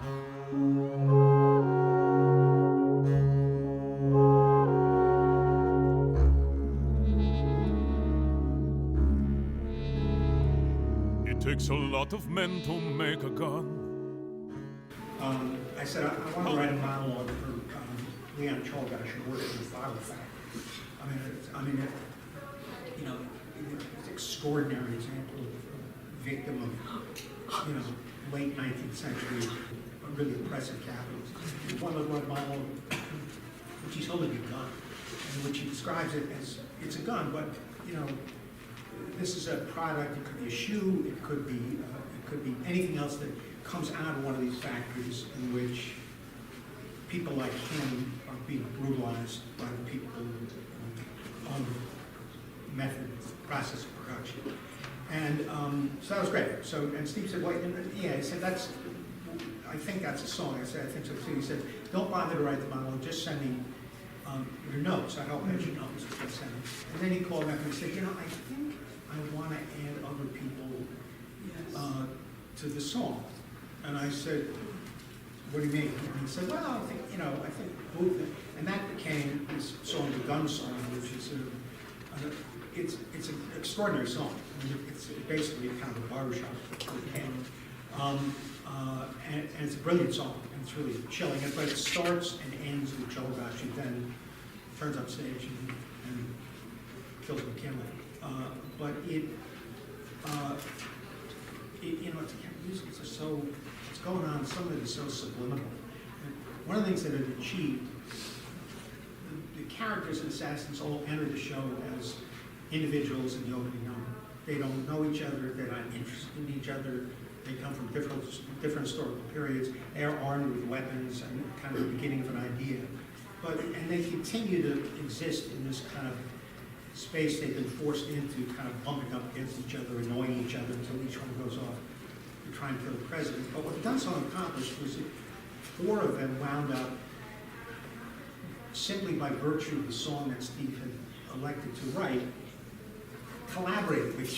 It takes a lot of men to make a gun. I said, I want to write a monologue for Leon Cholgash, who works in the Flower Factory. You know, it's an extraordinary example of a victim of, late 19th century, a really oppressive capitalism. One of my monologue, which he's only begun, in which he describes it as, it's a gun, but, this is a product. It could be a shoe. It could be anything else that comes out of one of these factories in which people like him are being brutalized by the people who own the method, process of production. And so that was great. So, and Steve said, well, yeah, he said, I think that's a song. I said, I think so too. He said, don't bother to write the monologue, just send me your notes. I help edit your notes, which I sent him. And then he called me up and he said, I think I want to add other people to the song. And I said, what do you mean? And he said, well, I think Booth, and that became this song, the Gun Song, which is it's an extraordinary song. I mean, it's basically kind of a barbershop band. And it's a brilliant song, and it's really chilling. But it starts and ends with Cholgash, who then turns up stage and kills McKinley. But it's so, what's going on, some of it is so subliminal. And one of the things that it achieved, the characters in Assassins all enter the show as individuals in the opening number. They don't know each other, they're not interested in each other, they come from different historical periods, they are armed with weapons and kind of the beginning of an idea. And they continue to exist in this kind of space they've been forced into, kind of bumping up against each other, annoying each other until each one goes off to try and kill the president. But what the Gun Song accomplished was that 4 of them wound up, simply by virtue of the song that Steve had elected to write, collaborating with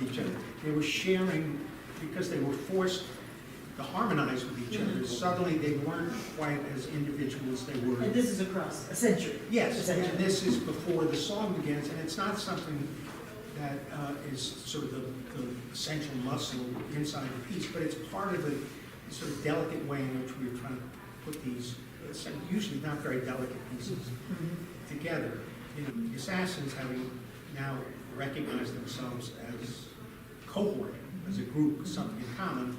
each other. They were sharing, because they were forced to harmonize with each other. Suddenly they weren't quite as individual as they were. And this is across a century. Yes, and this is before the song begins, and it's not something that is sort of the essential muscle inside the piece, but it's part of the sort of delicate way in which we're trying to put these, usually not very delicate pieces, together. The Assassins, having now recognized themselves as cohort, as a group with something in common,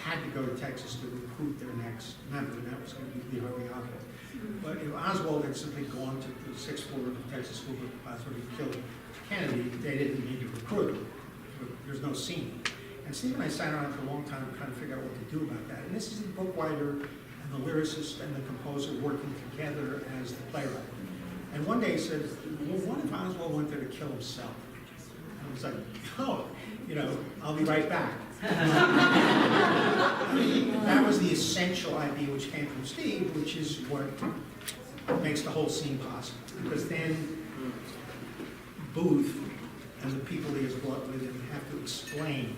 had to go to Texas to recruit their next member, and that was going to be Leondar-Wright. But if Oswald had simply gone to the 6th floor of the Texas School of Classified and killed Kennedy, they didn't need to recruit. There's no scene. And Steve and I sat around for a long time trying to figure out what to do about that. And this is the book writer and the lyricist and the composer working together as the playwright. And one day he said, well, what if Oswald went there to kill himself? And I was like, oh, I'll be right back. That was the essential idea which came from Steve, which is what makes the whole scene possible. Because then Booth and the people he has brought with him have to explain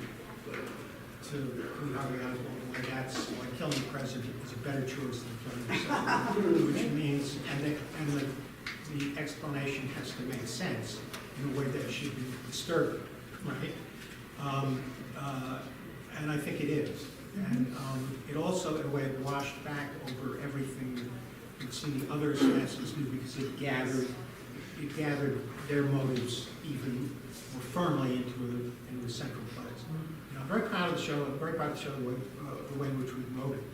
to Leondar-Wright why that's why killing the president is a better choice than killing himself. Which means, and the explanation has to make sense in a way that should be disturbing, right? And I think it is. And it also, in a way, washed back over everything that you'd see the other assassins do, because it gathered their motives even more firmly into the central place. I'm very proud of the show. I'm very proud of the show, the way in which we wrote it.